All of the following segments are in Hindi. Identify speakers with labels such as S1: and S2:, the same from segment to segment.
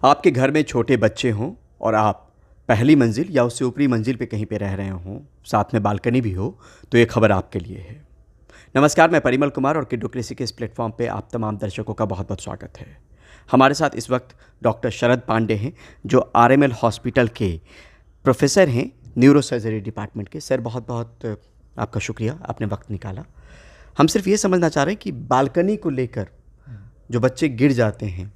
S1: आपके घर में छोटे बच्चे हों और आप पहली मंजिल या उससे ऊपरी मंजिल पे कहीं पे रह रहे हों, साथ में बालकनी भी हो, तो ये खबर आपके लिए है। नमस्कार, मैं परिमल कुमार और किड्डोक्रेसी के इस प्लेटफॉर्म पे आप तमाम दर्शकों का बहुत बहुत स्वागत है। हमारे साथ इस वक्त डॉक्टर शरद पांडे हैं, जो आरएमएल हॉस्पिटल के प्रोफेसर हैं, न्यूरो सर्जरी डिपार्टमेंट के। सर, बहुत बहुत आपका शुक्रिया, आपने वक्त निकाला। हम सिर्फ ये समझना चाह रहे हैं कि बालकनी को लेकर जो बच्चे गिर जाते हैं,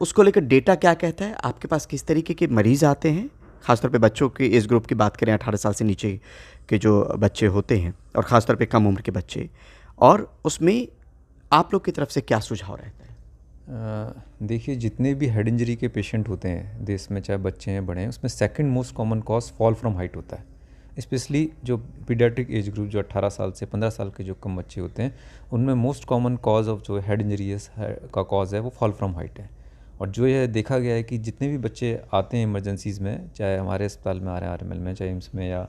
S1: उसको लेकर डेटा क्या कहता है? आपके पास किस तरीके के मरीज़ आते हैं, ख़ासतौर पे बच्चों के एज ग्रुप की बात करें, 18 साल से नीचे के जो बच्चे होते हैं और ख़ासतौर पे कम उम्र के बच्चे, और उसमें आप लोग की तरफ से क्या सुझाव रहता है?
S2: देखिए, जितने भी हेड इंजरी के पेशेंट होते हैं देश में, चाहे बच्चे हैं बड़े हैं, उसमें second most common cause fall from height होता है। स्पेशली जो पीडियाट्रिक एज ग्रुप, जो 18 साल से 15 साल के जो कम बच्चे होते हैं, उनमें मोस्ट कॉमन कॉज ऑफ जो हेड इंजरी का कॉज है वो फॉल फ्रॉम हाइट है। और जो यह देखा गया है कि जितने भी बच्चे आते हैं इमरजेंसीज़ में, चाहे हमारे अस्पताल में आ रहे हैं आरएमएल में, चाहे एम्स में, या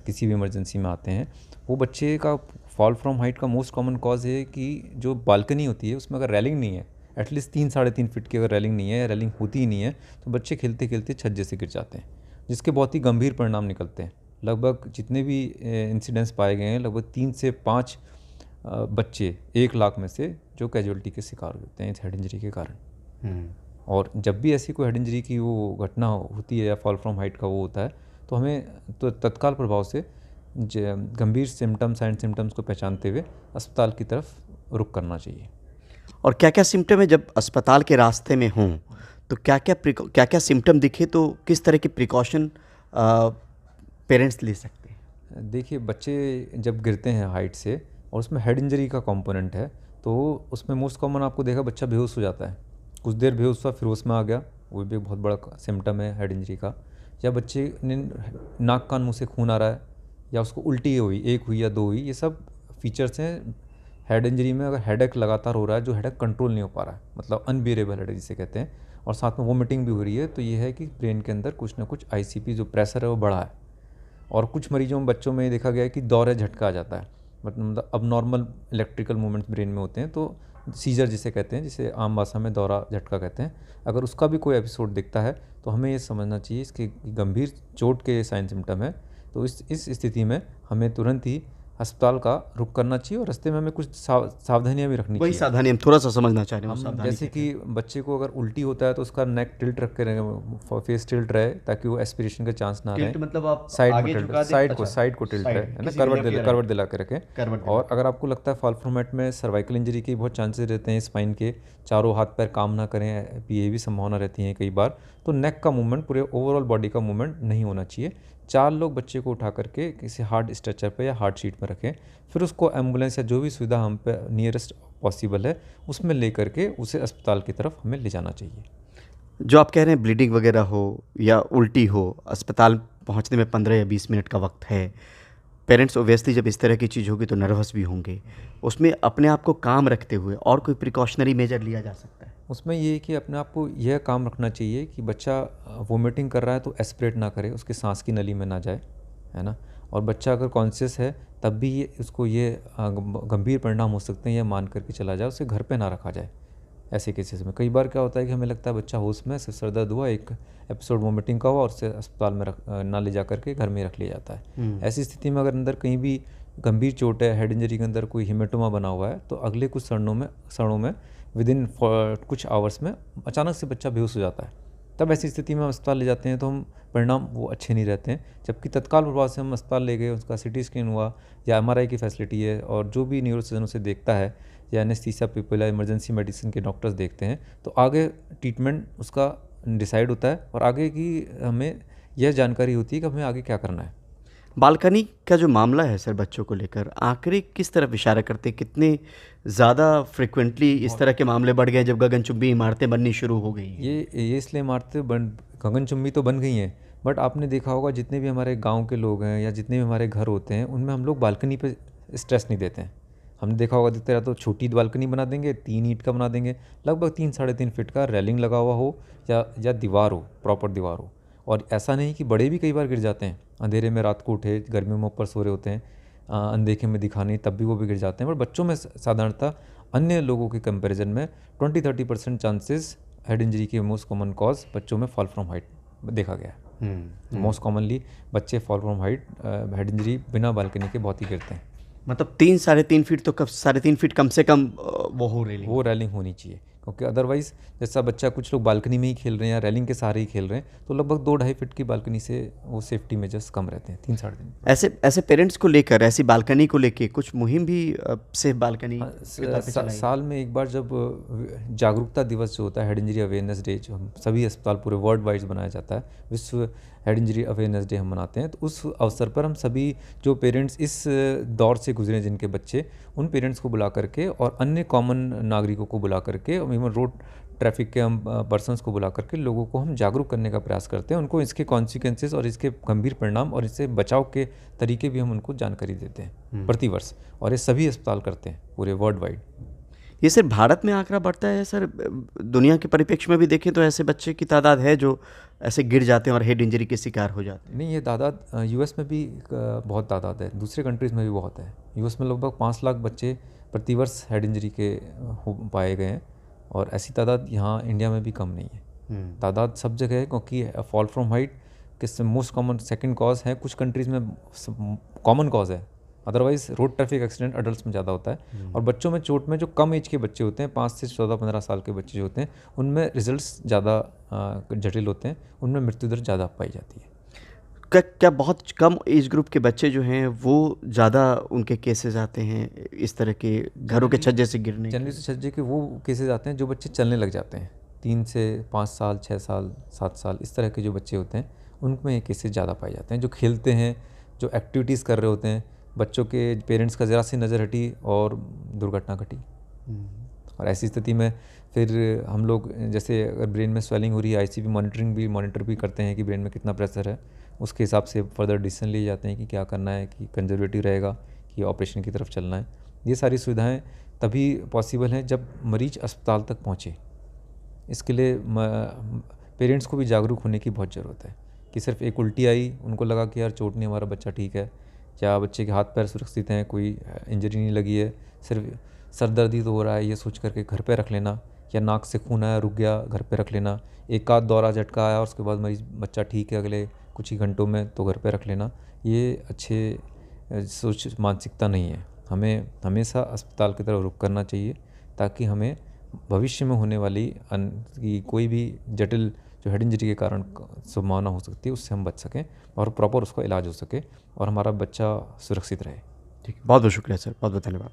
S2: किसी भी इमरजेंसी में आते हैं, वो बच्चे का फॉल फ्रॉम हाइट का मोस्ट कॉमन कॉज है कि जो बालकनी होती है उसमें अगर रेलिंग नहीं है, एटलीस्ट 3-3.5 फीट की अगर रेलिंग नहीं है या रेलिंग होती ही नहीं है, तो बच्चे खेलते खेलते छज्जे से गिर जाते हैं, जिसके बहुत ही गंभीर परिणाम निकलते हैं। लगभग जितने भी इंसिडेंट्स पाए गए हैं, लगभग 3 से 5 बच्चे 1 लाख में से जो कैजुअलिटी के शिकार होते हैं इस हेड इंजरी के कारण। और जब भी ऐसी कोई हेड इंजरी की वो घटना होती है या फॉल फ्रॉम हाइट का वो होता है, तो हमें तो तत्काल प्रभाव से गंभीर सिम्टम्स एंड सिम्टम्स को पहचानते हुए अस्पताल की तरफ रुख करना चाहिए।
S1: और क्या क्या सिम्टम है जब अस्पताल के रास्ते में हों, तो क्या क्या सिम्टम दिखे तो किस तरह के प्रिकॉशन पेरेंट्स ले सकते हैं?
S2: देखिए, बच्चे जब गिरते हैं हाइट से और उसमें हेड इंजरी का कंपोनेंट है, तो उसमें मोस्ट कॉमन आपको देखा बच्चा बेहोश हो जाता है, कुछ देर बेहोश हुआ फिर होश में आ गया, वो भी एक बहुत बड़ा सिम्टम है हेड इंजरी का। या बच्चे ने नाक कान मुंह से खून आ रहा है, या उसको उल्टी हुई, 1 हुई या 2 हुई, ये सब फीचर्स हैं हेड इंजरी में। अगर हेडेक लगातार हो रहा है, जो हेडेक कंट्रोल नहीं हो पा रहा है, मतलब अनबियरेबल हेडेक जिसे कहते हैं, और साथ में वोमिटिंग भी हो रही है, तो ये है कि ब्रेन के अंदर कुछ ना कुछ आईसीपी जो प्रेशर है वो बढ़ा है। और कुछ मरीजों में, बच्चों में देखा गया है कि दौरे झटका आ जाता है, मतलब अब नॉर्मल इलेक्ट्रिकल मूवमेंट्स ब्रेन में होते हैं, तो सीजर जिसे कहते हैं, जिसे आम भाषा में दौरा झटका कहते हैं, अगर उसका भी कोई एपिसोड दिखता है तो हमें ये समझना चाहिए इसके गंभीर चोट के साइन सिम्टम है। तो इस स्थिति में हमें तुरंत ही अस्पताल का रुख करना चाहिए, और रास्ते में हमें कुछ सावधानियाँ भी रखनी
S1: वही
S2: चाहिए।
S1: सावधानी हम थोड़ा सा समझना चाह रहे हैं।
S2: हम जैसे कि बच्चे को अगर उल्टी होता है तो उसका नेक टिल्ट रख के रहे, फेस टिल्ट रहे, ताकि वो एस्पिरेशन का चांस ना रहे।
S1: मतलब आप
S2: साइड
S1: आगे
S2: में टिल्ट,
S1: झुका दें?
S2: साइड को टिल्ट रहे, है ना, करवट दिला के रखें। और अगर आपको लगता है फॉल फ्रॉम हाइट में सर्वाइकल इंजरी के बहुत चांसेस रहते हैं, स्पाइन के चारों हाथ पैर काम ना करें, ये भी संभावना रहती है कई बार, तो नेक का मूवमेंट, पूरे ओवरऑल बॉडी का मूवमेंट नहीं होना चाहिए। 4 लोग बच्चे को उठा करके किसी हार्ड स्ट्रेचर पे या हार्ड शीट पर रखें, फिर उसको एम्बुलेंस या जो भी सुविधा हम पे नियरेस्ट पॉसिबल है उसमें ले करके उसे अस्पताल की तरफ हमें ले जाना चाहिए।
S1: जो आप कह रहे हैं ब्लीडिंग वगैरह हो या उल्टी हो, अस्पताल पहुंचने में 15 या 20 मिनट का वक्त है। पेरेंट्स ओबियसली जब इस तरह की चीज़ होगी तो नर्वस भी होंगे। उसमें अपने आप को काम रखते हुए और कोई प्रिकॉशनरी मेजर लिया जा सकता है?
S2: उसमें ये है कि अपने आप को यह काम रखना चाहिए कि बच्चा वोमिटिंग कर रहा है तो एस्पिरेट ना करे, उसके सांस की नली में ना जाए, है ना। और बच्चा अगर कॉन्शियस है तब भी ये उसको ये गंभीर परिणाम हो सकते हैं, यह मान करके चला जाए, उसे घर पे ना रखा जाए। ऐसे केसेस में कई बार क्या होता है कि हमें लगता है बच्चा होश में, सिर्फ सर दर्द हुआ, एक एपिसोड वोमिटिंग का हुआ, और उसे अस्पताल में ना ले जा करके घर में रख लिया जाता है। ऐसी स्थिति में अगर अंदर कहीं भी गंभीर चोट है, हेड इंजरी के अंदर कोई हेमेटोमा बना हुआ है, तो अगले कुछ क्षणों में विदिन कुछ आवर्स में अचानक से बच्चा बेहोश हो जाता है। तब ऐसी स्थिति में हम अस्पताल ले जाते हैं तो हम परिणाम वो अच्छे नहीं रहते हैं। जबकि तत्काल प्रभाव से हम अस्पताल ले गए, उसका सिटी स्कैन हुआ या एमआरआई की फैसिलिटी है, और जो भी न्यूरोसर्जन उसे देखता है, या एनेस्थीसिया पीपल या इमरजेंसी मेडिसिन के डॉक्टर्स देखते हैं, तो आगे ट्रीटमेंट उसका डिसाइड होता है, और आगे की हमें यह जानकारी होती है कि हमें आगे क्या करना है।
S1: बालकनी का जो मामला है सर, बच्चों को लेकर आंकड़े किस तरफ इशारा करते हैं? कितने ज़्यादा फ्रिक्वेंटली इस तरह के मामले बढ़ गए जब गगनचुंबी इमारतें बननी शुरू हो गई हैं?
S2: ये इसलिए इमारतें गगनचुंबी तो बन गई हैं, बट आपने देखा होगा जितने भी हमारे गांव के लोग हैं या जितने भी हमारे घर होते हैं, उनमें हम लोग बालकनी पे स्ट्रेस नहीं देते हैं। हमने देखा होगा, दिखते रहा तो छोटी बालकनी बना देंगे, 3 ईंट का बना देंगे, लगभग 3-3.5 फीट का रेलिंग लगा हुआ हो, या दीवार हो, प्रॉपर दीवार हो। और ऐसा नहीं कि बड़े भी कई बार गिर जाते हैं, अंधेरे में रात को उठे, गर्मियों में ऊपर सो रहे होते हैं, अनदेखे में दिखा नहीं, तब भी वो भी गिर जाते हैं। पर बच्चों में साधारणतः अन्य लोगों के कंपैरिजन में 20-30% चांसेस हेड इंजरी के मोस्ट कॉमन कॉज बच्चों में फॉल फ्रॉम हाइट देखा गया है। मोस्ट कॉमनली बच्चे fall from height head injury बिना बालकनी के बहुत ही गिरते हैं।
S1: मतलब 3-3.5 फीट तो 3.5 फीट कम से कम वो हो रही
S2: वो रैलिंग होनी चाहिए, क्योंकि अदरवाइज़ जैसा बच्चा कुछ लोग बालकनी में ही खेल रहे हैं या रैलिंग के सहारे ही खेल रहे हैं, तो लगभग 2-2.5 फीट की बालकनी से वो सेफ्टी मेजर्स कम रहते हैं, 3-3.5।
S1: ऐसे पेरेंट्स को लेकर, ऐसी बालकनी को लेके कुछ मुहिम भी सेफ बालकनी
S2: हाँ,
S1: के तौर पे चलाई है?
S2: साल में एक बार जब जागरूकता दिवस जो होता है, हेड इंजरी अवेयरनेस डे, जो हम सभी अस्पताल पूरे वर्ल्ड वाइड बनाया जाता है, विश्व हेड इंजरी अवेयरनेस डे हम मनाते हैं। तो उस अवसर पर हम सभी जो पेरेंट्स इस दौर से गुजरे जिनके बच्चे, उन पेरेंट्स को बुला करके और अन्य कॉमन नागरिकों को बुला करके और इवन रोड ट्रैफिक के हम पर्सनस को बुला करके लोगों को हम जागरूक करने का प्रयास करते हैं। उनको इसके कॉन्सिक्वेंसेस और इसके गंभीर परिणाम और इससे बचाव के तरीके भी हम उनको जानकारी देते हैं प्रतिवर्ष, और ये सभी अस्पताल करते हैं पूरे वर्ल्ड वाइड।
S1: ये सिर्फ भारत में आंकड़ा बढ़ता है सर? दुनिया के परिप्रेक्ष्य में भी देखें तो ऐसे बच्चे की तादाद है जो ऐसे गिर जाते हैं और हेड इंजरी के शिकार हो जाते हैं?
S2: नहीं, ये तादाद यूएस में भी बहुत तादाद है, दूसरे कंट्रीज़ में भी बहुत है। यूएस में लगभग 5 लाख बच्चे प्रतिवर्ष हेड इंजरी के हो पाए गए हैं, और ऐसी तादाद यहाँ इंडिया में भी कम नहीं है। तादाद सब जगह है, क्योंकि फॉल फ्रॉम हाइट किस मोस्ट कॉमन सेकंड कॉज है, कुछ कंट्रीज़ में कॉमन कॉज है। Otherwise road traffic accident adult में ज़्यादा होता है, और बच्चों में चोट में जो कम एज के बच्चे होते हैं, 5 से 14-15 साल के बच्चे जो होते हैं, उनमें रिजल्ट्स ज़्यादा जटिल होते हैं, उनमें मृत्यु दर ज़्यादा पाई जाती है।
S1: क्या बहुत कम एज ग्रुप के बच्चे जो हैं वो ज़्यादा उनके केसेस आते हैं इस तरह के घरों के छज्जे से गिरने के?
S2: जनरली से छज्जे के वो केसेस आते हैं जो बच्चे चलने लग जाते हैं, 3 से 5 साल, 6 साल, 7 साल, इस तरह के जो बच्चे होते हैं उनमें ये केसेस ज़्यादा पाए जाते हैं। जो खेलते हैं, जो एक्टिविटीज़ कर रहे होते हैं, बच्चों के पेरेंट्स का ज़रा सी नज़र हटी और दुर्घटना घटी। और ऐसी स्थिति में फिर हम लोग, जैसे अगर ब्रेन में स्वेलिंग हो रही है, आईसीबी मॉनिटर भी करते हैं कि ब्रेन में कितना प्रेशर है, उसके हिसाब से फर्दर डिसीजन लिए जाते हैं कि क्या करना है, कि कंजर्वेटिव रहेगा कि ऑपरेशन की तरफ चलना है। ये सारी सुविधाएं तभी पॉसिबल हैं जब मरीज अस्पताल तक पहुँचे। इसके लिए पेरेंट्स को भी जागरूक होने की बहुत ज़रूरत है कि सिर्फ एक उल्टी आई, उनको लगा कि यार चोट नहीं, हमारा बच्चा ठीक है, क्या बच्चे के हाथ पैर सुरक्षित हैं, कोई इंजरी नहीं लगी है, सिर्फ सर दर्द ही तो हो रहा है, ये सोच करके घर पे रख लेना, या नाक से खून आया रुक गया घर पे रख लेना, एक आध दौरा झटका आया और उसके बाद मरीज बच्चा ठीक है अगले कुछ ही घंटों में, तो घर पे रख लेना, ये अच्छे सोच मानसिकता नहीं है। हमें हमेशा अस्पताल की तरफ रुख करना चाहिए, ताकि हमें भविष्य में होने वाली कोई भी जटिल जो हेड इंजरी के कारण संभावना हो सकती है उससे हम बच सकें, और प्रॉपर उसका इलाज हो सके, और हमारा बच्चा सुरक्षित रहे।
S1: ठीक है, बहुत बहुत शुक्रिया सर, बहुत बहुत धन्यवाद।